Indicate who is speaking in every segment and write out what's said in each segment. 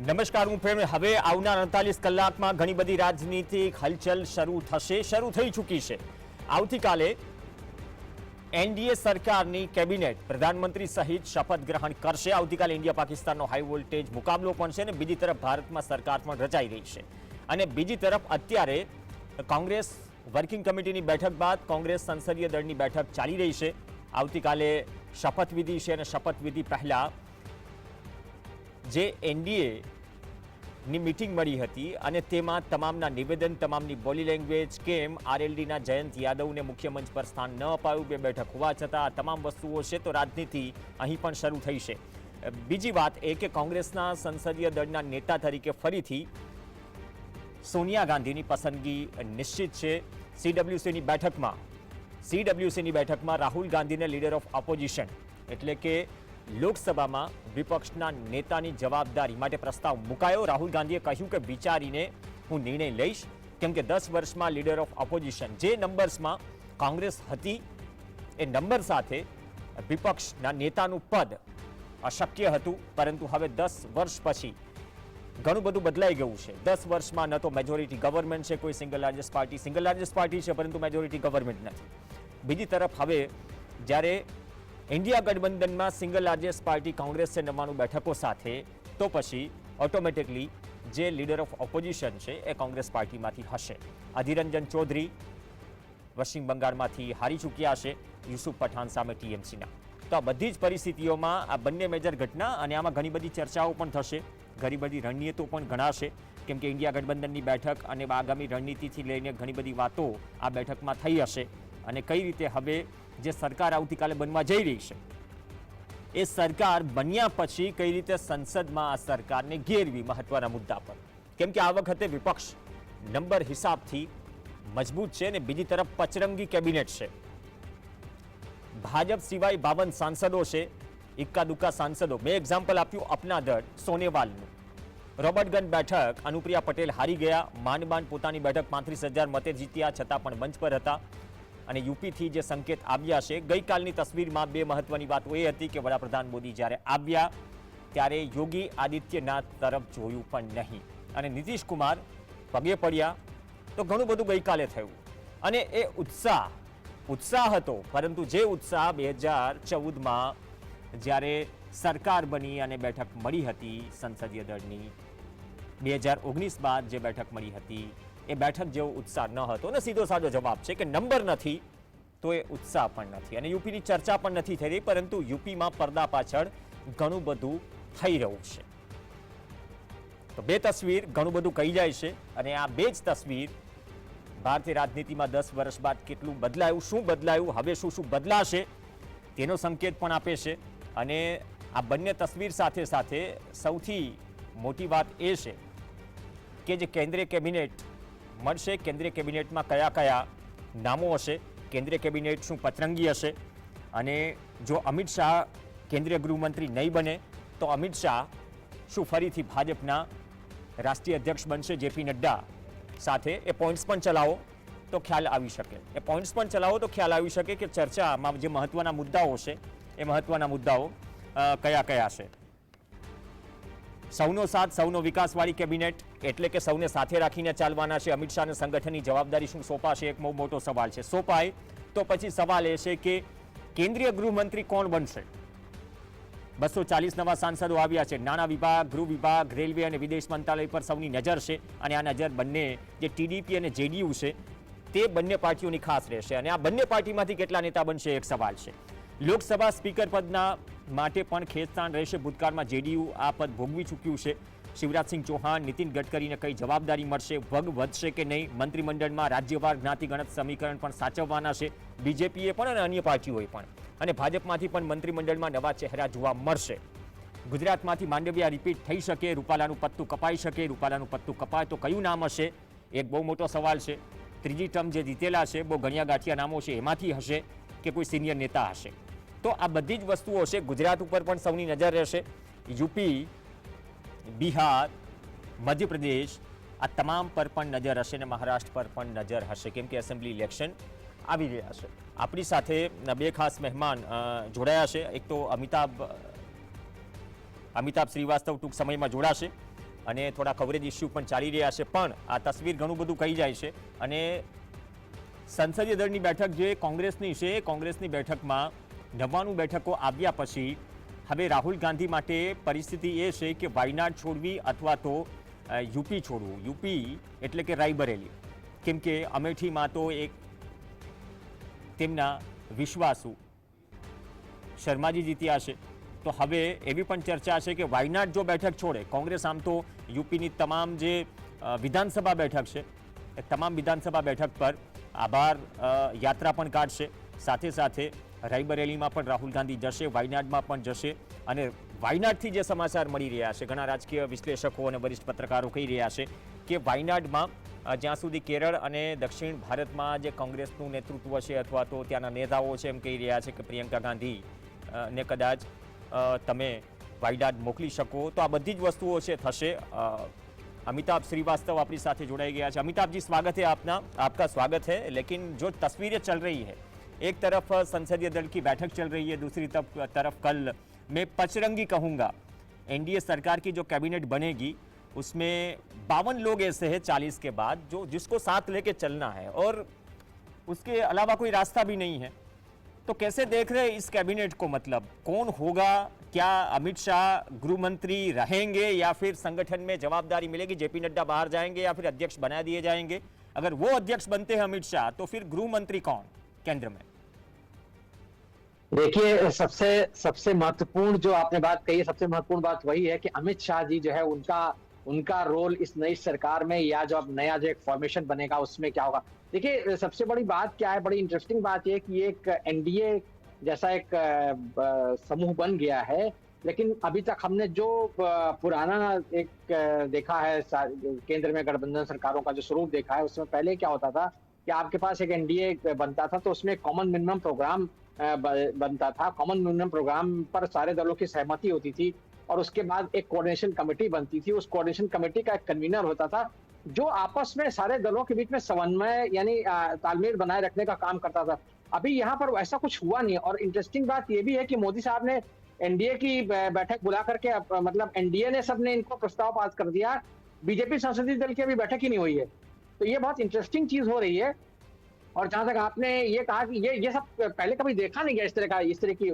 Speaker 1: નમસ્કાર, હું પ્રેમ. હવે આવનાર 48 કલાકમાં ઘણી બધી રાજનીતિક હલચલ શરૂ થઈ ચૂકી છે. આવતીકાલે એનડીએ સરકારની કેબિનેટ પ્રધાનમંત્રી સહિત શપથ ગ્રહણ કરશે. આવતીકાલે ઇન્ડિયા પાકિસ્તાનનો હાઈ વોલ્ટેજ મુકાબલો પણ છે અને બીજી તરફ ભારતમાં સરકાર પણ રચાઈ રહી છે. અને બીજી તરફ અત્યારે કોંગ્રેસ વર્કિંગ કમિટીની બેઠક બાદ કોંગ્રેસ સંસદીય દળની બેઠક ચાલી રહી છે. આવતીકાલે શપથવિધિ છે અને શપથવિધિ પહેલા જે એનડીએની મીટિંગ મળી હતી અને તેમાં તમામના નિવેદન, તમામની બોડી લેંગ્વેજ, કેમ આરએલડીના જયંત યાદવને મુખ્ય મંચ પર સ્થાન ન અપાયું, બે બેઠક હોવા છતાં આ તમામ વસ્તુઓ છે તો રાજનીતિ અહીં પણ શરૂ થઈ છે. બીજી વાત એ કે કોંગ્રેસના સંસદીય દળના નેતા તરીકે ફરીથી સોનિયા ગાંધીની પસંદગી નિશ્ચિત છે. સીડબ્લ્યુસીની બેઠકમાં રાહુલ ગાંધીને લીડર ઓફ ઓપોઝિશન એટલે કે લોકસભામાં વિપક્ષના નેતાની જવાબદારી માટે પ્રસ્તાવ મુકાયો. રાહુલ ગાંધીએ કહ્યું કે વિચારીને હું નિર્ણય લઈશ, કેમ કે 10 વર્ષમાં લીડર ઓફ ઓપોઝિશન જે નંબર્સમાં કોંગ્રેસ હતી એ નંબર સાથે વિપક્ષના નેતાનું પદ અશક્ય હતું. પરંતુ હવે 10 વર્ષ પછી ઘણું બધું બદલાઈ ગયું છે. 10 વર્ષમાં ન તો મેજોરિટી ગવર્મેન્ટ છે, કોઈ સિંગલ લાર્જેસ્ટ પાર્ટી છે પરંતુ મેજોરિટી ગવર્મેન્ટ નથી. બીજી તરફ હવે જ્યારે ઇન્ડિયા ગઠબંધનમાં સિંગલ લાર્જેસ્ટ પાર્ટી કોંગ્રેસ છે 99 બેઠકો સાથે, તો પછી ઓટોમેટિકલી જે લીડર ઓફ ઓપોઝિશન છે એ કોંગ્રેસ પાર્ટીમાંથી હશે. અધિરંજન ચૌધરી પશ્ચિમ બંગાળમાંથી હારી ચૂક્યા છે યુસુફ પઠાણ સામે ટીએમસીના. તો આ બધી જ પરિસ્થિતિઓમાં આ બંને મેજર ઘટના અને આમાં ઘણી બધી ચર્ચાઓ પણ થશે, ઘણી બધી રણનીતિઓ પણ ગણાશે, કેમ કે ઇન્ડિયા ગઠબંધનની બેઠક અને આગામી રણનીતિથી લઈને ઘણી બધી વાતો આ બેઠકમાં થઈ હશે. અને કઈ રીતે હવે જે સરકાર આવતીકાલે બનવા જઈ રહી છે એ સરકાર બન્યા પછી કઈ રીતે સંસદમાં આ સરકારને ઘેરવી મહત્વના મુદ્દા પર, કેમ કે આ વખતે વિપક્ષ નંબર હિસાબથી મજબૂત છે અને બીજી તરફ પચરંગી કેબિનેટ છે. ભાજપ સિવાય 52 સાંસદો છે, ઇક્કા દુક્કા સાંસદો. મેં એક્ઝામ્પલ આપ્યું અપના દળ સોનેવાલનું. રોબર્ટગંજ બેઠક અનુપ્રિયા પટેલ હારી ગયા. માંડ પોતાની બેઠક 35,000 મતે જીત્યા છતાં પણ મંચ પર હતા. અને યુપીથી જે સંકેત આવ્યા છે, ગઈકાલની તસવીરમાં બે મહત્વની વાતો એ હતી કે વડાપ્રધાન મોદી જ્યારે આવ્યા ત્યારે યોગી આદિત્યનાથ તરફ જોયું પણ નહીં અને નીતિશ કુમાર પગે પડ્યા. તો ઘણું બધું ગઈકાલે થયું અને એ ઉત્સાહ હતો, પરંતુ જે ઉત્સાહ 2014માં જ્યારે સરકાર બની અને બેઠક મળી હતી સંસદીય દળની, 2019 બાદ જે બેઠક મળી હતી એ બેઠક જેવો ઉત્સાહ ન હતો. અને સીધો સાદો જવાબ છે કે નંબર નથી તો એ ઉત્સાહ પણ નથી. અને યુપીની ચર્ચા પણ નથી થઈ રહી, પરંતુ યુપીમાં પડદા પાછળ ઘણું બધું થઈ રહ્યું છે. તો બે તસવીર ઘણું બધું કહી જાય છે અને આ બે જ તસવીર ભારતીય રાજનીતિમાં 10 વર્ષ બાદ કેટલું બદલાયું, શું બદલાયું, હવે શું બદલાશે તેનો સંકેત પણ આપે છે. અને આ બંને તસવીર સાથે સાથે સૌથી મોટી વાત એ છે કે જે કેન્દ્રીય કેબિનેટ મળશે, કેન્દ્રીય કેબિનેટમાં કયા કયા નામો હશે, કેન્દ્રીય કેબિનેટ શું પચરંગી હશે. અને જો અમિત શાહ કેન્દ્રીય ગૃહમંત્રી નહીં બને તો અમિત શાહ શું ફરીથી ભાજપના રાષ્ટ્રીય અધ્યક્ષ બનશે જેપી નડ્ડા સાથે? એ પોઈન્ટ્સ પણ ચલાવો તો ખ્યાલ આવી શકે કે ચર્ચામાં જે મહત્વના મુદ્દાઓ છે એ મહત્વના મુદ્દાઓ કયા કયા છે. સૌનો સાથ સૌનો વિકાસવાળી કેબિનેટ એટલે કે સૌને સાથે રાખીને ચાલવાના છે. અમિત શાહને સંગઠનની જવાબદારી શું સોંપાશે? એક બહુ મોટો સવાલ છે. સોંપાય તો પછી સવાલ એ છે કે કેન્દ્રીય ગૃહમંત્રી કોણ બનશે? 240 નવા સાંસદો આવ્યા છે. નાણાં વિભાગ, ગૃહ વિભાગ, રેલવે અને વિદેશ મંત્રાલય પર સૌની નજર છે. અને આ નજર બંને જે ટીડીપી અને જેડીયુ છે તે બંને પાર્ટીઓની ખાસ રહેશે. અને આ બંને પાર્ટીમાંથી કેટલા નેતા બનશે એક સવાલ છે. લોકસભા સ્પીકર પદના માટે પણ ખેંચતાણ રહેશે. ભૂતકાળમાં જેડીયુ આ પદ ભોગવી ચૂક્યું છે. શિવરાજસિંહ ચૌહાણ, નીતિન ગડકરીને કઈ જવાબદારી મળશે? વગ વધશે કે નહીં? મંત્રીમંડળમાં રાજ્યવાર જ્ઞાતિગણત સમીકરણ પણ સાચવવાના છે બીજેપીએ પણ અને અન્ય પાર્ટીઓએ પણ. અને ભાજપમાંથી પણ મંત્રીમંડળમાં નવા ચહેરા જોવા મળશે. ગુજરાતમાંથી માંડવિયા રિપીટ થઈ શકે, રૂપાલાનું પત્તું કપાઈ શકે. રૂપાલાનું પત્તું કપાય તો કયું નામ હશે? એક બહુ મોટો સવાલ છે. ત્રીજી ટર્મ જે જીતેલા છે, બહુ ગણ્યા ગાંઠિયા નામો છે, એમાંથી હશે કે કોઈ સિનિયર નેતા હશે? તો આ બધી જ વસ્તુઓ છે. ગુજરાત ઉપર પણ સૌની નજર રહેશે. યુપી, બિહાર, મધ્યપ્રદેશ આ તમામ પર પણ નજર હશે અને મહારાષ્ટ્ર પર પણ નજર હશે, કેમ કે એસેમ્બલી ઇલેક્શન આવી રહ્યા છે. આપણી સાથે બે ખાસ મહેમાન જોડાયા છે. એક તો અમિતાભ શ્રીવાસ્તવ ટૂંક સમયમાં જોડાશે. અને થોડા કવરેજ ઇસ્યુ પણ ચાલી રહ્યા છે, પણ આ તસવીર ઘણું બધું કહી જાય છે. અને સંસદીય દળની બેઠક જે કોંગ્રેસની છે, કોંગ્રેસની બેઠકમાં 99 બેઠકો આવ્યા પછી હવે રાહુલ ગાંધી માટે પરિસ્થિતિ એ છે કે વાયનાડ છોડવી અથવા તો યુપી છોડવું. યુપી એટલે કે રાયબરેલી, કેમ કે અમેઠીમાં તો એક તેમના વિશ્વાસુ શર્માજી જીત્યા છે. તો હવે એવી પણ ચર્ચા છે કે વાયનાડ જો બેઠક છોડે, કોંગ્રેસ આમ તો યુપીની તમામ જે વિધાનસભા બેઠક છે એ તમામ વિધાનસભા બેઠક પર આભાર યાત્રા પણ કાઢશે. સાથે સાથે રાયબરેલીમાં પણ રાહુલ ગાંધી જશે, વાયનાડમાં પણ જશે. અને વાયનાડથી જે સમાચાર મળી રહ્યા છે, ઘણા રાજકીય વિશ્લેષકો અને વરિષ્ઠ પત્રકારો કહી રહ્યા છે કે વાયનાડમાં જ્યાં સુધી કેરળ અને દક્ષિણ ભારતમાં જે કોંગ્રેસનું નેતૃત્વ છે અથવા તો ત્યાંના નેતાઓ છે એમ કહી રહ્યા છે કે પ્રિયંકા ગાંધી ને કદાચ તમે વાયનાડ મોકલી શકો, તો આ બધી જ વસ્તુઓ છે થશે. अमिताभ श्रीवास्तव अपनी साथ जुड़ाई गया है. अमिताभ जी, स्वागत है आपका स्वागत है. लेकिन जो तस्वीरें चल रही है, एक तरफ संसदीय दल की बैठक चल रही है, दूसरी तरफ कल मैं पचरंगी कहूँगा एनडीए सरकार की जो कैबिनेट बनेगी उसमें 52 लोग ऐसे हैं 40 के बाद जो जिसको साथ लेके चलना है और उसके अलावा कोई रास्ता भी नहीं है. तो कैसे देख रहे हैं इस कैबिनेट को, मतलब कौन होगा? क्या अमित शाह गृह मंत्री रहेंगे या फिर संगठन में जवाबदारी मिलेगी, जेपी नड्डा बाहर जाएंगे या फिर अध्यक्ष बना दिए जाएंगे? अगर वो अध्यक्ष बनते हैं अमित शाह, तो फिर गृह मंत्री कौन केंद्र में?
Speaker 2: देखिए, सबसे महत्वपूर्ण जो आपने बात कही है, सबसे महत्वपूर्ण बात वही है कि अमित शाह जी जो है उनका रोल इस नई सरकार में या जो अब नया जो एक फॉर्मेशन बनेगा उसमें क्या होगा. देखिए, सबसे बड़ी बात क्या है, बड़ी इंटरेस्टिंग बात यह कि एक एनडीए जैसा एक समूह बन गया है, लेकिन अभी तक हमने जो पुराना एक देखा है केंद्र में गठबंधन सरकारों का जो स्वरूप देखा है, उसमें पहले क्या होता था कि आपके पास एक एनडीए बनता था तो उसमें कॉमन मिनिमम प्रोग्राम बनता था. कॉमन मिनिमम प्रोग्राम पर सारे दलों की सहमति होती थी और उसके बाद एक कोऑर्डिनेशन कमेटी बनती थी. उस कोऑर्डिनेशन कमेटी का एक कन्वीनर होता था जो आपस में सारे दलों के बीच में समन्वय यानी तालमेल बनाए रखने का काम करता था. अभी यहाँ पर ऐसा कुछ हुआ नहीं. और इंटरेस्टिंग बात यह भी है कि मोदी साहब ने एनडीए की बैठक बुला करके मतलब एनडीए ने सबने इनको प्रस्ताव पास कर दिया, बीजेपी संसदीय दल की अभी बैठक ही नहीं हुई है. तो ये बहुत इंटरेस्टिंग चीज हो रही है. और जहां तक आपने ये कहा कि ये सब पहले कभी देखा नहीं गया, इस तरह की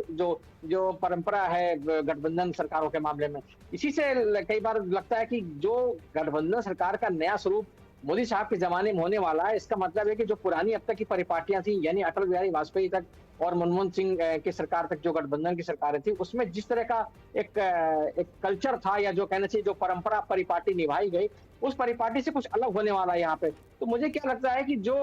Speaker 2: जो परंपरा है गठबंधन सरकारों के मामले में. इसी से कई बार लगता है कि जो गठबंधन सरकार का नया स्वरूप मोदी साहब के जमाने में होने वाला है, इसका मतलब है कि जो पुरानी अब तक की परिपाटियां थी, यानी अटल बिहारी वाजपेयी तक और मनमोहन सिंह की सरकार तक जो गठबंधन की सरकारें थी, उसमें जिस तरह का एक कल्चर था या जो कहना चाहिए जो परंपरा परिपाटी निभाई गई, उस परिपाटी से कुछ अलग होने वाला है यहाँ पे. तो मुझे क्या लगता है कि जो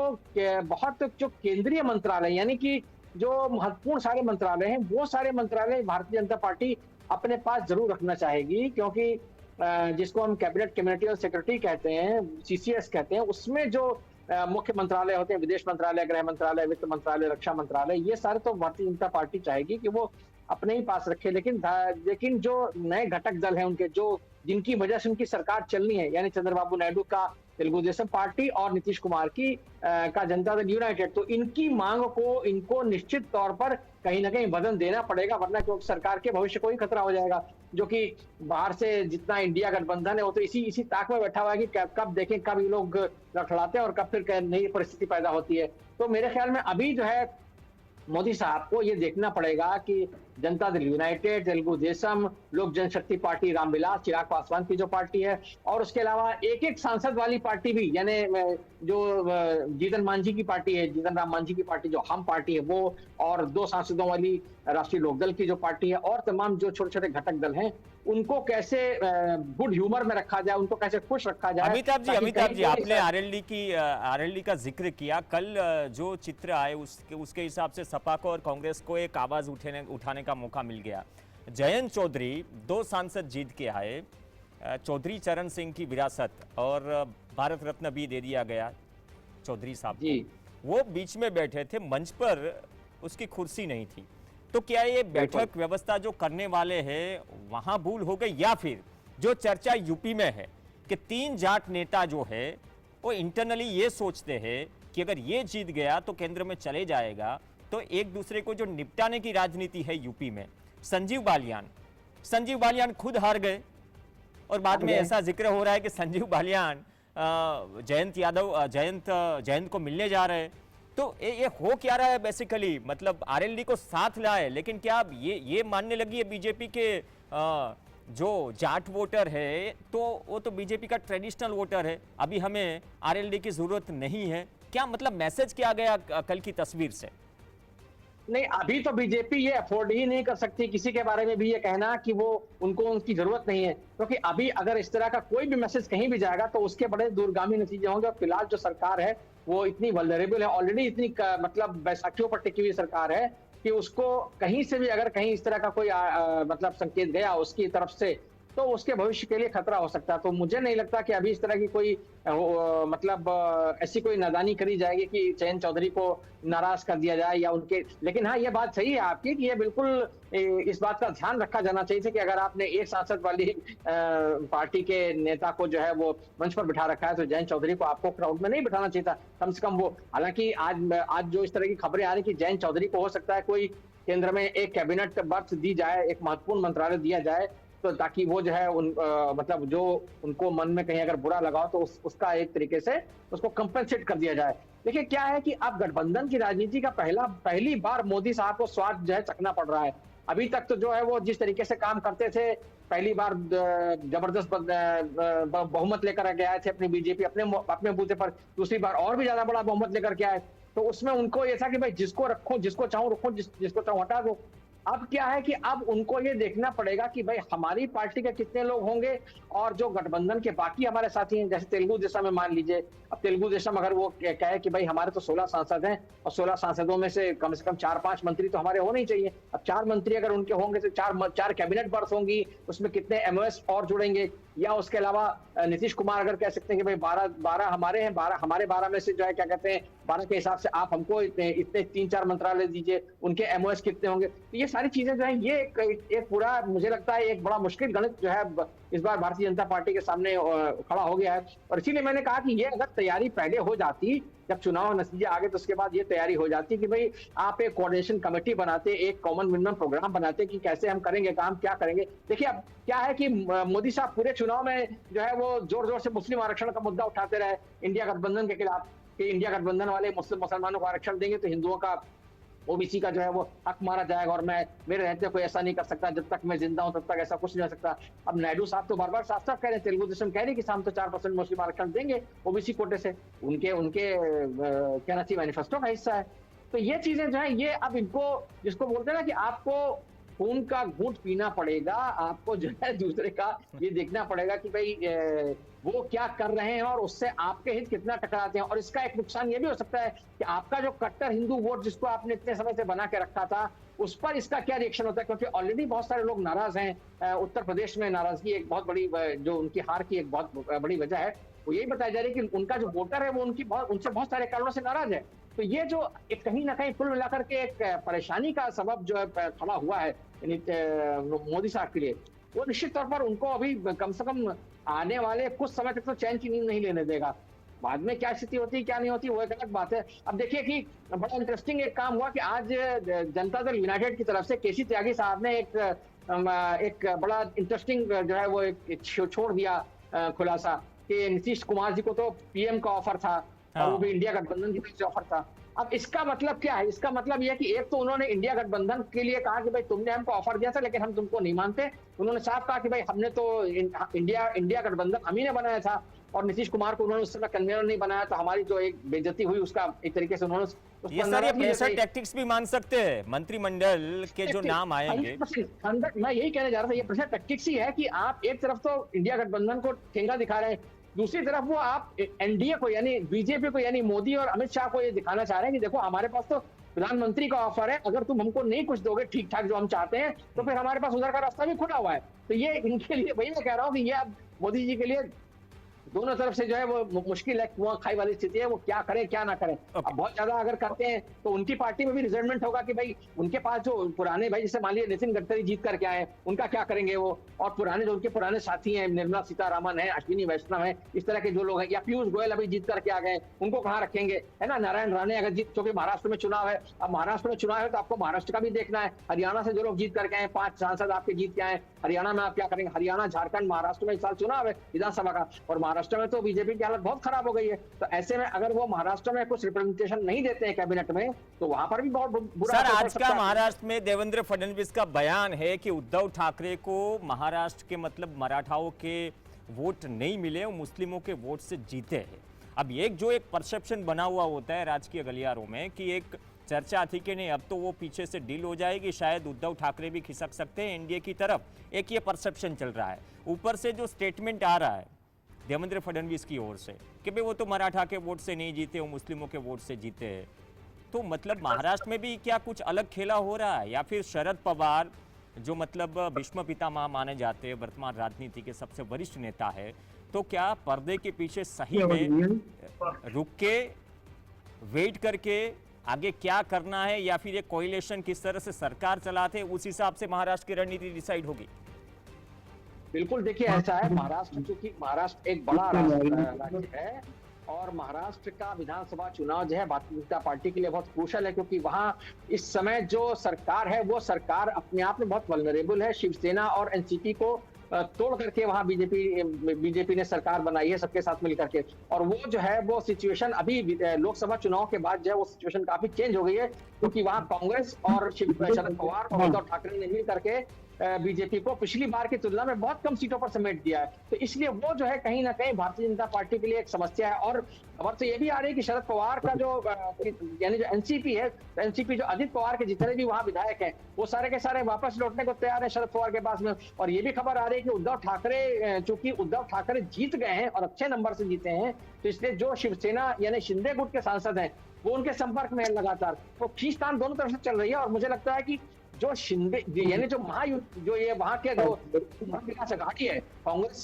Speaker 2: बहुत जो केंद्रीय मंत्रालय यानी कि जो महत्वपूर्ण सारे मंत्रालय हैं, वो सारे मंत्रालय भारतीय जनता पार्टी अपने पास जरूर रखना चाहेगी, क्योंकि जिसको हम कैबिनेट कम्युनिटी और सेक्रेटरी कहते हैं, सीसीएस कहते हैं, उसमें जो मुख्य मंत्रालय होते हैं, विदेश मंत्रालय, गृह मंत्रालय, वित्त मंत्रालय, रक्षा मंत्रालय, ये सारे तो भारतीय जनता पार्टी चाहेगी कि वो अपने ही पास रखे. लेकिन जो नए घटक दल हैं उनके, जो जिनकी वजह से उनकी सरकार चलनी है, यानी चंद्रबाबू नायडू का तेलुगु देशम पार्टी और नीतीश कुमार की का जनता दल यूनाइटेड, तो इनकी मांग को इनको निश्चित तौर पर कहीं ना कहीं वजन देना पड़ेगा, वरना क्योंकि सरकार के भविष्य को ही खतरा हो जाएगा. जो कि बाहर से जितना इंडिया गठबंधन है वो तो इसी ताक में बैठा हुआ है कि कब देखें कब ये लोग लड़खड़ाते हैं और कब फिर नई परिस्थिति पैदा होती है. तो मेरे ख्याल में अभी जो है मोदी साहब को ये देखना पड़ेगा कि जनता दल यूनाइटेड, तेलुगु देशम, लोक जनशक्ति पार्टी रामविलास चिराग पासवान की जो पार्टी है, और उसके अलावा एक सांसद वाली पार्टी भी, यानी जो जीतन मांझी की पार्टी है, जीतन राम मांझी की पार्टी जो हम पार्टी है वो, और 2 सांसदों वाली राष्ट्रीय लोकदल की जो पार्टी है, और तमाम जो छोटे छोटे घटक दल हैं, उनको कैसे गुड ह्यूमर में रखा जाए, उनको कैसे खुश रखा जाए.
Speaker 1: अमिताभ जी, आपने आरएलडी का जिक्र किया. कल जो चित्र आए उसके हिसाब से सपा को और कांग्रेस को एक आवाज उठाने का मौका मिल गया. जयंत चौधरी 2 सांसद जीत के आए, चौधरी चरण सिंह की विरासत और भारत रत्न भी दे दिया गया चौधरी साहब को. वो बीच में बैठे थे, मंच पर उसकी कुर्सी नहीं थी. तो क्या ये बैठक व्यवस्था जो करने वाले हैं वहां भूल हो गई, या फिर जो चर्चा यूपी में है कि 3 जाट नेता जो है वो इंटरनली ये सोचते हैं कि अगर ये जीत गया तो केंद्र में चले जाएगा, तो एक दूसरे को जो निपटाने की राजनीति है यूपी में. संजीव बालियान खुद हार गए, और बाद में
Speaker 2: गए।
Speaker 1: ऐसा जिक्र हो रहा है कि संजीव बालियान जयंत को मिलने जा रहे हैं। तो ये हो क्या रहा है बेसिकली, मतलब आरएलडी को साथ लाए, लेकिन क्या अब ये मानने लगी है बीजेपी के जो जाट वोटर है तो वो तो बीजेपी का ट्रेडिशनल वोटर है, अभी हमें आरएलडी की जरूरत नहीं है? क्या मतलब मैसेज क्या गया कल की तस्वीर से?
Speaker 2: नहीं, अभी तो बीजेपी ये अफोर्ड ही नहीं कर सकती किसी के बारे में भी ये कहना कि वो उनको उनकी जरूरत नहीं है, क्योंकि अभी अगर इस तरह का कोई भी मैसेज कहीं भी जाएगा तो उसके बड़े दूरगामी नतीजे होंगे। और फिलहाल जो सरकार है वो इतनी वल्नरेबल है, ऑलरेडी इतनी मतलब बैसाखियों पर टिकी हुई सरकार है कि उसको कहीं से भी अगर कहीं इस तरह का कोई मतलब संकेत गया उसकी तरफ से तो उसके भविष्य के लिए खतरा हो सकता है। तो मुझे नहीं लगता कि अभी इस तरह की कोई मतलब ऐसी कोई नादानी करी जाएगी कि जयंत चौधरी को नाराज कर दिया जाए या उनके। लेकिन हाँ, ये बात सही है आपकी कि ये बिल्कुल इस बात का ध्यान रखा जाना चाहिए था कि अगर आपने एक सांसद वाली पार्टी के नेता को जो है वो मंच पर बिठा रखा है तो जयंत चौधरी को आपको क्राउड में नहीं बिठाना चाहिए था कम से कम। वो हालांकि आज जो इस तरह की खबरें आ रही कि जयंत चौधरी को हो सकता है कोई केंद्र में एक कैबिनेट बर्थ दी जाए, एक महत्वपूर्ण मंत्रालय दिया जाए, तो ताकि वो जो है मतलब जो उनको मन में कहीं अगर बुरा लगाओ तो उसका एक तरीके से उसको कंपेंसेट कर दिया जाए। देखिए क्या है कि अब गठबंधन की राजनीति का पहली बार मोदी साहब को स्वाद जो है चखना पड़ रहा है। अभी तक तो जो है वो जिस तरीके से काम करते थे, पहली बार जबरदस्त बहुमत लेकर के आए थे अपनी बीजेपी अपने बूते पर, दूसरी बार और भी ज्यादा बड़ा बहुमत लेकर के आए। तो उसमें उनको ये था कि भाई जिसको रखो, जिसको चाहूं रखो, जिसको चाहूं हटा दो। अब क्या है कि अब उनको ये देखना पड़ेगा कि भाई हमारी पार्टी के कितने लोग होंगे और जो गठबंधन के बाकी हमारे साथी हैं, जैसे तेलुगु देशम में मान लीजिए, अब तेलुगु देशम अगर वो कहे कि भाई हमारे तो 16 सांसद हैं और 16 सांसदों में से कम 4-5 मंत्री तो हमारे होने ही चाहिए। अब 4 मंत्री अगर उनके होंगे तो 4 कैबिनेट बर्थ होंगी, उसमें कितने एमओएस और जुड़ेंगे, या उसके अलावा नीतीश कुमार अगर कह सकते हैं कि भाई 12 हमारे हैं, 12 में से जो है क्या कहते हैं 12 के हिसाब से आप हमको इतने 3-4 मंत्रालय दीजिए, उनके एमओएस कितने होंगे। तो ये सारी चीजें जो है ये एक पूरा मुझे लगता है एक बड़ा मुश्किल गणित जो है इस बार भारतीय जनता पार्टी के सामने खड़ा हो गया है। और इसीलिए मैंने कहा कि ये अगर तैयारी पहले हो जाती, जब चुनाव नतीजे आ गए तो उसके बाद ये तैयारी हो जाती कि भाई आप एक कोऑर्डिनेशन कमेटी बनाते, एक कॉमन मिनिमम प्रोग्राम बनाते कि कैसे हम करेंगे काम, क्या करेंगे। देखिए अब क्या है कि मोदी साहब पूरे चुनाव में जो है वो जोर जोर से मुस्लिम आरक्षण का मुद्दा उठाते रहे इंडिया गठबंधन के खिलाफ, कि इंडिया गठबंधन वाले मुसलमानों को आरक्षण देंगे तो हिंदुओं का, ओबीसी का जो है वो हक मारा जाएगा और मेरे रहते कोई ऐसा नहीं कर सकता, जब तक मैं जिंदा हूं तब तक ऐसा कुछ नहीं हो सकता। अब नायडू साहब तो बार बार साफ साफ कह रहे हैं, तेलुगु देशम कह रहे हैं कि हम तो 4% मुस्लिम आरक्षण देंगे ओबीसी कोटे से, उनके कहना चाहिए मैनिफेस्टो का हिस्सा है। तो ये चीजें जो है ये अब इनको जिसको बोलते हैं ना कि आपको खून का घूंट पीना पड़ेगा, आपको जो है दूसरे का ये देखना पड़ेगा कि भाई वो क्या कर रहे हैं और उससे आपके हित कितना टकराते हैं। और इसका एक नुकसान ये भी हो सकता है कि आपका जो कट्टर हिंदू वोट जिसको आपने इतने समय से बना के रखा था उस पर इसका क्या रिएक्शन होता है, क्योंकि ऑलरेडी बहुत सारे लोग नाराज हैं। उत्तर प्रदेश में नाराजगी एक बहुत बड़ी जो उनकी हार की एक बहुत बड़ी वजह है, वो यही बताया जा रही है कि उनका जो वोटर है वो उनसे बहुत सारे कारणों से नाराज है। तो ये जो एक कहीं ना कहीं कुल मिलाकर के एक परेशानी का सबब जो है खड़ा हुआ है मोदी साहब के लिए, वो निश्चित तौर पर उनको अभी कम से कम आने वाले कुछ समय तक तो चैन की नींद नहीं लेने देगा। बाद में क्या स्थिति होती है क्या नहीं होती वो एक अलग बात है। अब देखिए कि बड़ा इंटरेस्टिंग एक काम हुआ कि आज जनता दल यूनाइटेड की तरफ से केसी त्यागी साहब ने एक बड़ा इंटरेस्टिंग जो है वो एक छोड़ दिया खुलासा कि नीतीश कुमार जी को तो पीएम का ऑफर था और वो भी इंडिया गठबंधन की तरफ से ऑफर था। अब इसका मतलब क्या है? इसका मतलब यह है कि एक तो उन्होंने इंडिया गठबंधन के लिए कहा कि भाई तुमने हमको ऑफर दिया था लेकिन हम तुमको नहीं मानते। उन्होंने साफ कहा कि भाई हमने तो इंडिया गठबंधन हम ही ने बनाया था और नीतीश कुमार को उन्होंने उस समय कन्वीनर नहीं बनाया, तो हमारी जो एक बेइज्जती हुई उसका एक तरीके से उन्होंने
Speaker 1: ये सारे प्रेशर टैक्टिक्स भी मान सकते हैं मंत्रिमंडल के जो नाम आएंगे।
Speaker 2: मैं यही कहने जा रहा था, ये प्रेशर टैक्टिक्स ही है कि आप एक तरफ तो इंडिया गठबंधन को ठेंगा दिखा रहे हैं, दूसरी तरफ वो आप एनडीए को यानी बीजेपी को यानी मोदी और अमित शाह को ये दिखाना चाह रहे हैं कि देखो हमारे पास तो प्रधानमंत्री का ऑफर है, अगर तुम हमको नहीं कुछ दोगे ठीक ठाक जो हम चाहते हैं तो फिर हमारे पास उधर का रास्ता भी खुला हुआ है। तो ये इनके लिए वही मैं कह रहा हूँ कि ये अब मोदी जी के लिए दोनों तरफ से जो है वो मुश्किल है, कुआं खाई वाली स्थिति है, वो क्या करें क्या ना करें। अब बहुत ज्यादा अगर करते हैं तो उनकी पार्टी में भी रिजल्टमेंट होगा कि भाई उनके पास जो पुराने भाई, जैसे मान लीजिए नितिन गडकरी जीत करके आए, उनका क्या करेंगे वो, और पुराने जो उनके पुराने साथी हैं, निर्मला सीतारामन है, अश्विनी वैष्णव है, इस तरह के जो लोग हैं, या पीयूष गोयल अभी जीत करके आ गए, उनको कहाँ रखेंगे, है ना। नारायण राणे अगर जीत, क्योंकि महाराष्ट्र में चुनाव है, अब महाराष्ट्र में चुनाव है तो आपको महाराष्ट्र का भी देखना है। हरियाणा से जो लोग जीत करके आए, 5 सांसद आपके जीत के आए, हरियाणा में आप क्या करेंगे, हरियाणा, झारखंड, महाराष्ट्र में इस साल चुनाव है विधानसभा का, और महाराष्ट्र में तो बीजेपी की हालत बहुत खराब हो गई है। तो ऐसे में अगर वो महाराष्ट्र में कुछ रिप्रेजेंटेशन नहीं देते हैं कैबिनेट में, तो वहां पर भी बहुत बुरा
Speaker 1: सर,
Speaker 2: असर पड़
Speaker 1: आज
Speaker 2: सकता
Speaker 1: का
Speaker 2: है।
Speaker 1: महाराष्ट्र में देवेंद्र फडणवीस का बयान है कि उद्धव ठाकरे को महाराष्ट्र के मतलब मराठाओं के वोट नहीं मिले, वो मुस्लिमों के वोट से जीते हैं। अब एक परसेप्शन बना हुआ होता है राजकीय गलियारों में कि एक चर्चा थी कि नहीं अब तो वो पीछे से डील हो जाएगी, शायद उद्धव ठाकरे भी खिसक सकते हैं एनडीए की तरफ, एक ये परसेप्शन चल रहा है। ऊपर से जो स्टेटमेंट आ रहा है देवेंद्र फडणवीस की ओर से कि भाई वो तो मराठा के वोट से नहीं जीते, वो मुस्लिमों के वोट से जीते हैं, तो मतलब महाराष्ट्र में भी क्या कुछ अलग खेला हो रहा है, या फिर शरद पवार जो मतलब भीष्म पितामह माने जाते हैं, वर्तमान राजनीति के सबसे वरिष्ठ नेता है, तो क्या पर्दे के पीछे सही में रुक के वेट करके आगे क्या करना है, या फिर ये कोalition किस तरह से सरकार चलाते हैं उस हिसाब से महाराष्ट्र की रणनीति डिसाइड होगी?
Speaker 2: बिल्कुल, देखिए ऐसा है, महाराष्ट्र, चूंकि महाराष्ट्र एक बड़ा राज्य है और महाराष्ट्र का विधानसभा चुनाव जो है भारतीय जनता पार्टी के लिए बहुत क्रूशल है, क्योंकि वहां इस समय जो सरकार है वो सरकार अपने आप में बहुत वल्नरेबल है। शिवसेना और एनसीपी को तोड़ करके वहां बीजेपी ने सरकार बनाई है सबके साथ मिलकर के, और वो जो है वो सिचुएशन अभी लोकसभा चुनाव के बाद जो है वो सिचुएशन काफी चेंज हो गई है, क्योंकि वहां कांग्रेस और शरद पवार और उद्धव ठाकरे ने मिल करके बीजेपी को पिछली बार की तुलना में बहुत कम सीटों पर समेट दिया है। तो इसलिए वो जो है कहीं ना कहीं भारतीय जनता पार्टी के लिए एक समस्या है। और खबर तो ये भी आ रही है कि शरद पवार का जो यानी जो एनसीपी है, एनसीपी जो अजित पवार के जितने भी वहां विधायक हैं वो सारे के सारे वापस लौटने को तैयार है शरद पवार के पास में। और ये भी खबर आ रही है कि उद्धव ठाकरे, चूंकि उद्धव ठाकरे जीत गए हैं और अच्छे नंबर से जीते हैं, तो इसलिए जो शिवसेना यानी शिंदे गुट के सांसद हैं वो उनके संपर्क में है लगातार, तो खींचतान दोनों तरफ से चल रही है। और मुझे लगता है कि जो शिंदे यानी जो महायुद्ध जो ये वहां के जो विकास अघाड़ी है, कांग्रेस,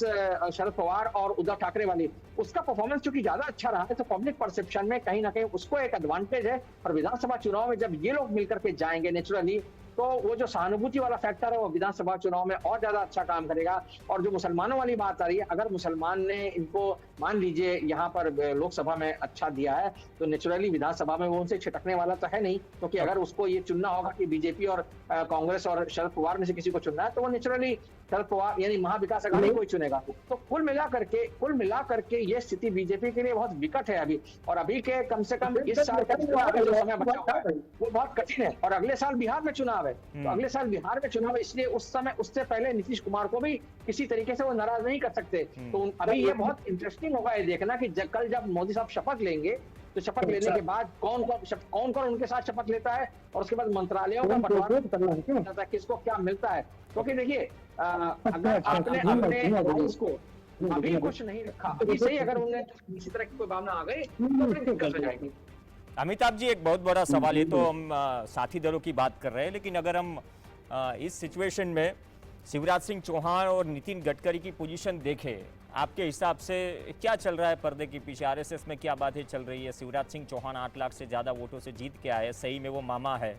Speaker 2: शरद पवार और उद्धव ठाकरे वाली, उसका परफॉर्मेंस चूंकि ज्यादा अच्छा रहा है, तो पब्लिक परसेप्शन में कहीं ना कहीं उसको एक एडवांटेज है। और विधानसभा चुनाव में जब ये लोग मिलकर के जाएंगे नेचुरली, तो वो जो सहानुभूति वाला फैक्टर है वो विधानसभा चुनाव में और ज्यादा अच्छा काम करेगा। और जो मुसलमानों वाली बात आ रही है, अगर मुसलमान ने इनको मान लीजिए यहाँ पर लोकसभा में अच्छा दिया है, तो नेचुरली विधानसभा में वो उनसे छिटकने वाला तो है नहीं, क्योंकि अगर उसको ये चुनना होगा कि बीजेपी और कांग्रेस और शरद पवार में से किसी को चुनना है, तो वो नेचुरली शरद पवार यानी महाविकास अघाड़ी को ही चुनेगा। तो कुल मिला करके ये स्थिति बीजेपी के लिए बहुत विकट है अभी। और अभी के कम से कम इस साल का जो समय बचा हुआ है वो बहुत कठिन है। और अगले साल बिहार में चुनाव है, तो अगले साल बिहार में चुनाव है, इसलिए उस समय उससे पहले नीतीश कुमार को भी किसी तरीके से वो नाराज नहीं कर सकते। तो अभी ये बहुत इंटरेस्टिंग होगा ये देखना कि कल जब मोदी साहब शपथ लेंगे, तो शपथ लेने के बाद कौन कौन उनके साथ शपथ लेता है, और उसके बाद मंत्रालयों का बंटवारा किसको क्या मिलता है। क्योंकि देखिए अगर आपने अपने राइस को अभी कुछ नहीं रखा, अभी से ही अगर उन्हें किसी तरह की कोई भावना आ गई तो बड़ी दिक्कत हो जाएगी।
Speaker 1: अमिताभ जी, एक बहुत बड़ा सवाल, ये तो हम साथी दलों की बात कर रहे हैं, लेकिन अगर हम इस सिचुएशन में शिवराज सिंह चौहान और नितिन गडकरी की पोजीशन देखें, आपके हिसाब से क्या चल रहा है पर्दे के पीछे? आरएसएस में क्या बातें चल रही है? शिवराज सिंह चौहान 8 लाख से ज़्यादा वोटों से जीत के आए, सही में वो मामा है,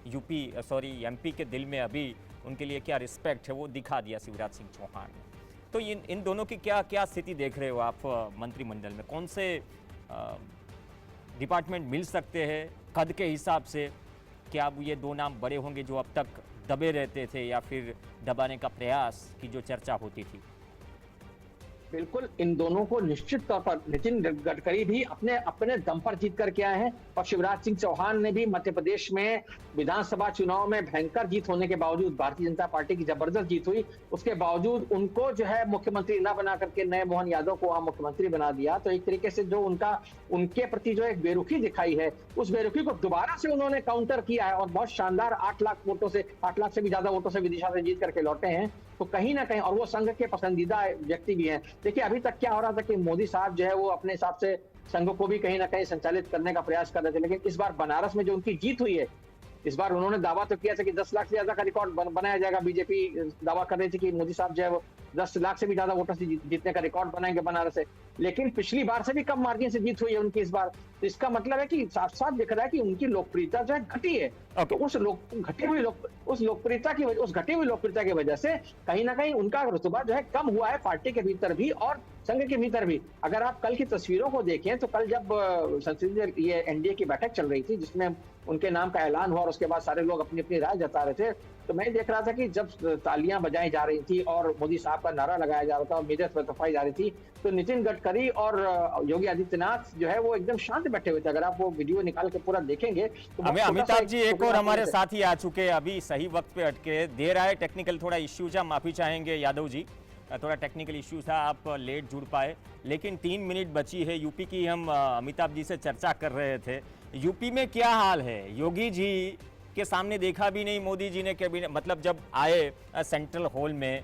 Speaker 1: एमपी के दिल में अभी उनके लिए क्या रिस्पेक्ट है वो दिखा दिया शिवराज सिंह चौहान ने। तो इन दोनों की क्या स्थिति देख रहे हो आप मंत्रिमंडल में? कौन से डिपार्टमेंट मिल सकते हैं कद के हिसाब से? क्या अब ये 2 नाम बड़े होंगे जो अब तक दबे रहते थे, या फिर दबाने का प्रयास की जो चर्चा होती थी?
Speaker 2: बिल्कुल, इन दोनों को निश्चित तौर पर नितिन गडकरी भी अपने दम पर जीत करके आए हैं, और शिवराज सिंह चौहान ने भी मध्य प्रदेश में विधानसभा चुनाव में भयंकर जीत होने के बावजूद, भारतीय जनता पार्टी की जबरदस्त जीत हुई, उसके बावजूद उनको जो है मुख्यमंत्री न बना करके नए मोहन यादव को वहां मुख्यमंत्री बना दिया। तो एक तरीके से जो उनके प्रति जो एक बेरुखी दिखाई है, उस बेरुखी को दोबारा से उन्होंने काउंटर किया है, और बहुत शानदार 8 लाख वोटों से, 8 लाख से भी ज्यादा वोटों से विदिशा से जीत करके लौटे हैं। तो कहीं ना कहीं, और वो संघ के पसंदीदा व्यक्ति भी हैं। देखिए अभी तक क्या हो रहा था कि मोदी साहब जो है वो अपने हिसाब से संघ को भी कहीं ना कहीं संचालित करने का प्रयास कर रहे थे, लेकिन इस बार बनारस में जो उनकी जीत हुई है, इस बार उन्होंने दावा तो किया था कि 10 लाख से ज्यादा का रिकॉर्ड बनाया जाएगा। बीजेपी दावा कर रही थी कि मोदी साहब जो है वो 10 लाख से भी ज्यादा वोटर से जीतने का रिकॉर्ड बनाएंगे बनारस से। लेकिन पिछली बार से भी कम मार्जिन से जीत हुई है उनकी इस बार। तो इसका मतलब है कि साफ साफ दिख रहा है कि उनकी लोकप्रियता जो है घटी है। तो उस घटी हुई लोकप्रियता की वजह से कहीं ना कहीं उनका रुतबा जो है कम हुआ है पार्टी के भीतर भी और संघ के भीतर भी। अगर आप कल की तस्वीरों को देखें तो कल जब संसदीय ये एनडीए की बैठक चल रही थी जिसमें उनके नाम का ऐलान हुआ और उसके बाद सारे लोग अपनी अपनी राय जता रहे थे, तो मैं देख रहा था कि जब तालियां बजाई जा रही थी और मोदी साहब का नारा लगाया जा रहा था और मेजर फतफाई जा रही थी, तो नितिन गडकरी और योगी आदित्यनाथ जो है वो एकदम शांत बैठे हुए थे। अगर आप वो वीडियो निकाल के पूरा देखेंगे तो
Speaker 1: हमें अमिताभ जी एक और हमारे साथ ही आ चुके हैं, अभी सही वक्त पे अटके दे रहा है। टेक्निकल थोड़ा इश्यू था, माफी चाहेंगे यादव जी, थोड़ा टेक्निकल इश्यू था, आप लेट जुड़ पाए। लेकिन 3 मिनट बची है, यूपी की हम अमिताभ जी से चर्चा कर रहे थे। यूपी में क्या हाल है? योगी जी के सामने देखा भी नहीं मोदी जी ने कैबिनेट, मतलब जब आए सेंट्रल हॉल में,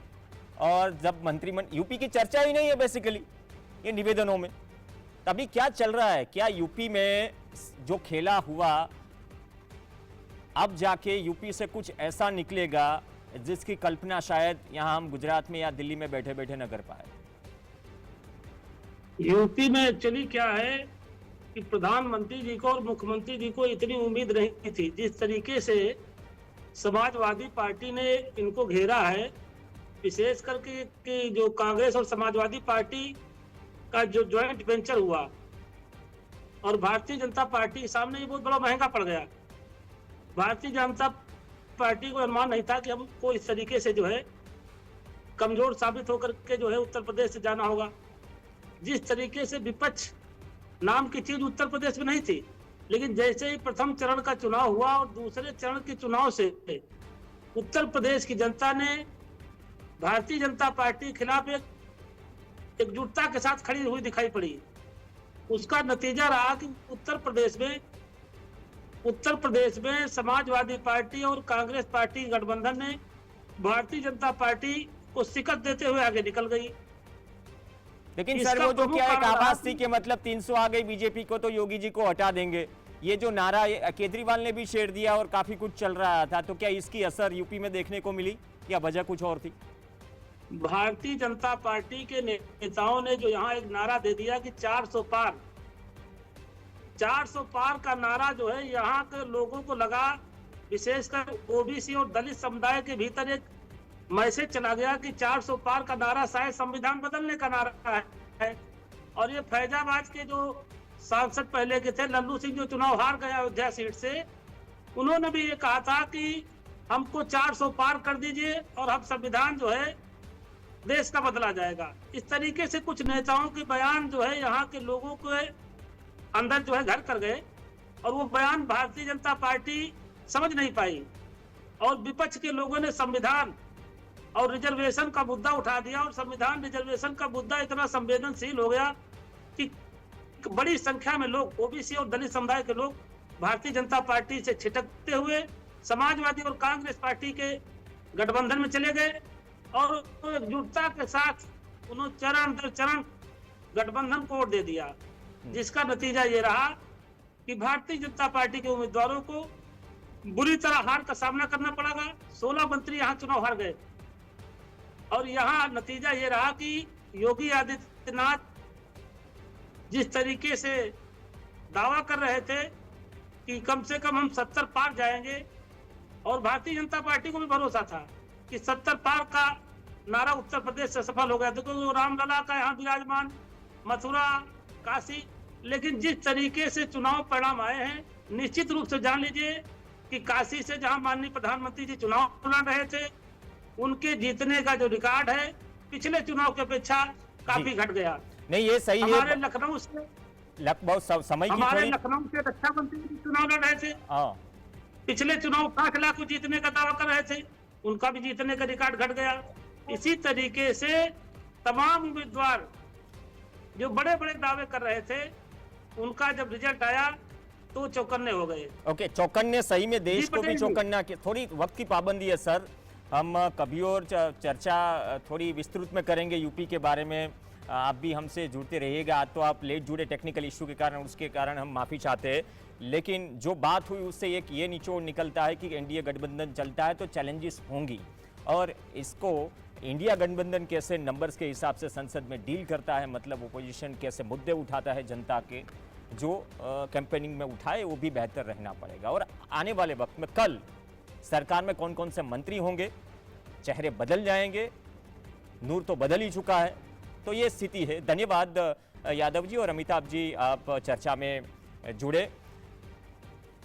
Speaker 1: और जब मंत्रिमंडल, यूपी की चर्चा ही नहीं है बेसिकली ये निवेदनों में। तभी क्या चल रहा है? क्या यूपी में जो खेला हुआ अब जाके यूपी से कुछ ऐसा निकलेगा जिसकी कल्पना शायद यहां हम गुजरात में या दिल्ली में बैठे बैठे न कर पाए?
Speaker 3: यूपी में एक्चुअली क्या है कि प्रधानमंत्री जी को और मुख्यमंत्री जी को इतनी उम्मीद नहीं थी। जिस तरीके से समाजवादी पार्टी ने इनको घेरा है, विशेष करके कि जो कांग्रेस और समाजवादी पार्टी का जो ज्वाइंट वेंचर हुआ और भारतीय जनता पार्टी के सामने ये बहुत बड़ा महंगा पड़ गया। भारतीय जनता पार्टी को अनुमान नहीं था कि हमको इस तरीके से जो है कमजोर साबित होकर के जो है उत्तर प्रदेश से जाना होगा। जिस तरीके से विपक्ष नाम की चीज उत्तर प्रदेश में नहीं थी, लेकिन जैसे ही प्रथम चरण का चुनाव हुआ और दूसरे चरण के चुनाव से उत्तर प्रदेश की जनता ने भारतीय जनता पार्टी के खिलाफ एकजुटता के साथ खड़ी हुई दिखाई पड़ी। उसका नतीजा रहा कि उत्तर प्रदेश में समाजवादी पार्टी और कांग्रेस पार्टी गठबंधन ने भारतीय जनता पार्टी को शिकस्त देते हुए आगे निकल गई।
Speaker 1: लेकिन सर वो जो क्या एक आवाज थी कि मतलब 300 आ गई बीजेपी को तो योगी जी को हटा देंगे, ये जो नारा केजरीवाल ने भी शेयर दिया और काफी कुछ चल रहा था, तो क्या इसकी असर यूपी में देखने को मिली या वजह कुछ और थी?
Speaker 3: भारतीय जनता पार्टी के नेताओं ने जो यहाँ एक नारा दे दिया कि 400 पार का नारा जो है यहाँ के लोगों को लगा, विशेषकर ओबीसी और दलित समुदाय के भीतर एक मैसेज चला गया कि 400 पार का नारा शायद संविधान बदलने का नारा है। और ये फैजाबाद के जो सांसद पहले के थे, लल्लू सिंह, जो चुनाव हार गए अयोध्या सीट से, उन्होंने भी ये कहा था कि हमको 400 पार कर दीजिए और हम संविधान जो है देश का बदला जाएगा। इस तरीके से कुछ नेताओं के बयान जो है यहाँ के लोगों के अंदर जो है घर कर गए और वो बयान भारतीय जनता पार्टी समझ नहीं पाई और विपक्ष के लोगों ने संविधान और रिजर्वेशन का मुद्दा उठा दिया और संविधान रिजर्वेशन का मुद्दा इतना संवेदनशील हो गया कि बड़ी संख्या में लोग, ओबीसी और दलित समुदाय के लोग, भारतीय जनता पार्टी से छिटकते हुए समाजवादी और कांग्रेस पार्टी के गठबंधन में चले गए और एकजुटता के साथ उन्होंने चरण दर चरण गठबंधन को वोट दे दिया, जिसका नतीजा ये रहा कि भारतीय जनता पार्टी के उम्मीदवारों को बुरी तरह हार का सामना करना पड़ेगा। 16 मंत्री यहाँ चुनाव हार गए और यहाँ नतीजा ये रहा कि योगी आदित्यनाथ जिस तरीके से दावा कर रहे थे कि कम से कम हम 70 पार जाएंगे, और भारतीय जनता पार्टी को भी भरोसा था कि 70 पार का नारा उत्तर प्रदेश से सफल हो गया। देखो रामलला का यहाँ विराजमान, मथुरा, काशी, लेकिन जिस तरीके से चुनाव परिणाम आए हैं, निश्चित रूप से जान लीजिए कि काशी से जहां माननीय प्रधानमंत्री जी चुनाव लड़ रहे थे, उनके जीतने का जो रिकॉर्ड है पिछले चुनाव की अपेक्षा काफी घट गया।
Speaker 1: नहीं, ये सही है।
Speaker 3: हमारे लखनऊ से
Speaker 1: बहुत समय की
Speaker 3: हमारे लखनऊ से रक्षा मंत्री जी चुनाव लड़ रहे थे, पिछले चुनाव 5 लाख को जीतने का दावा कर रहे थे, उनका भी जीतने का रिकॉर्ड घट गया। इसी तरीके से तमाम उम्मीदवार जो बड़े बड़े दावे कर रहे थे, उनका जब रिजल्ट आया तो चौकन्ने हो गए।
Speaker 1: ओके, चौकन्ने सही में, देश को भी चौकन्ना। थोड़ी वक्त की पाबंदी है सर, हम कभी और चर्चा थोड़ी विस्तृत में करेंगे यूपी के बारे में। आप भी हमसे जुड़ते रहिएगा। आज तो आप लेट जुड़े टेक्निकल इश्यू के कारण, उसके कारण हम माफ़ी चाहते हैं। लेकिन जो बात हुई उससे एक ये निचोड़ निकलता है कि एनडीए गठबंधन चलता है तो चैलेंजेस होंगी, और इसको इंडिया गठबंधन कैसे नंबर्स के हिसाब से संसद में डील करता है, मतलब ओपोजिशन कैसे मुद्दे उठाता है जनता के जो कैंपेनिंग में उठाए, वो भी बेहतर रहना पड़ेगा। और आने वाले वक्त में कल सरकार में कौन कौन से मंत्री होंगे, चेहरे बदल जाएंगे, नूर तो बदल ही चुका है, तो ये स्थिति है। धन्यवाद यादव जी और अमिताभ जी, आप चर्चा में जुड़े।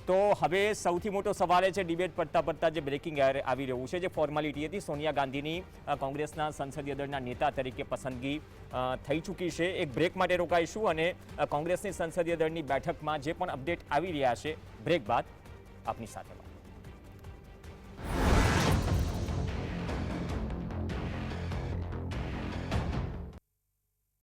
Speaker 1: तो હવે સૌથી મોટો સવાલ છે ડિબેટ પડતા જે બ્રેકિંગ આવી રહ્યું છે, જે ફોર્માલિટી હતી સોનિયા ગાંધીની કોંગ્રેસના સંસદીય દળના નેતા તરીકે પસંદગી થઈ ચૂકી છે। એક બ્રેક માટે રોકાઈશું અને કોંગ્રેસની સંસદીય દળની બેઠકમાં જે પણ અપડેટ આવી રહ્યા છે બ્રેક બાદ આપની સાથે